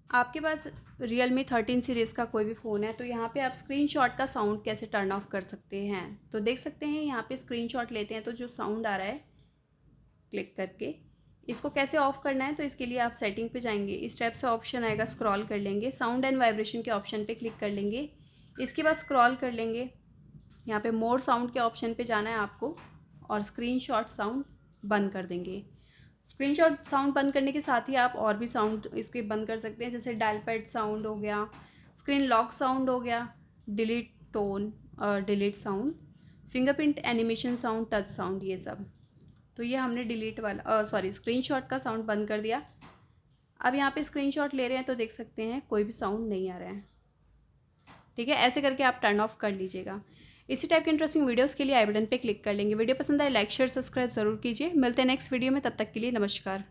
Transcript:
आपके पास Realme 13 series का कोई भी फ़ोन है तो यहाँ पे आप स्क्रीनशॉट का साउंड कैसे टर्न ऑफ कर सकते हैं। तो देख सकते हैं यहाँ पे स्क्रीनशॉट लेते हैं तो जो साउंड आ रहा है क्लिक करके, इसको कैसे ऑफ़ करना है। तो इसके लिए आप सेटिंग पे जाएंगे, इस टाइप से ऑप्शन आएगा, स्क्रॉल कर लेंगे, साउंड एंड वाइब्रेशन के ऑप्शन पे क्लिक कर लेंगे। इसके बाद स्क्रॉल कर लेंगे, यहाँ पे मोर साउंड के ऑप्शन पे जाना है आपको और स्क्रीनशॉट साउंड बंद कर देंगे। स्क्रीनशॉट साउंड बंद करने के साथ ही आप और भी साउंड इसके बंद कर सकते हैं, जैसे डायल पैड साउंड हो गया, स्क्रीन लॉक साउंड हो गया, डिलीट टोन और delete sound, fingerprint animation sound, touch sound, ये सब। तो ये हमने डिलीट वाला स्क्रीनशॉट का साउंड बंद कर दिया। अब यहाँ पे स्क्रीनशॉट ले रहे हैं तो देख सकते हैं कोई भी साउंड नहीं आ रहा है। ठीक है, ऐसे करके आप टर्न ऑफ कर लीजिएगा। इसी टाइप के इंटरेस्टिंग वीडियोस के लिए आई बटन पे क्लिक कर लेंगे। वीडियो पसंद आए लाइक शेयर सब्सक्राइब ज़रूर कीजिए। मिलते हैं नेक्स्ट वीडियो में, तब तक के लिए नमस्कार।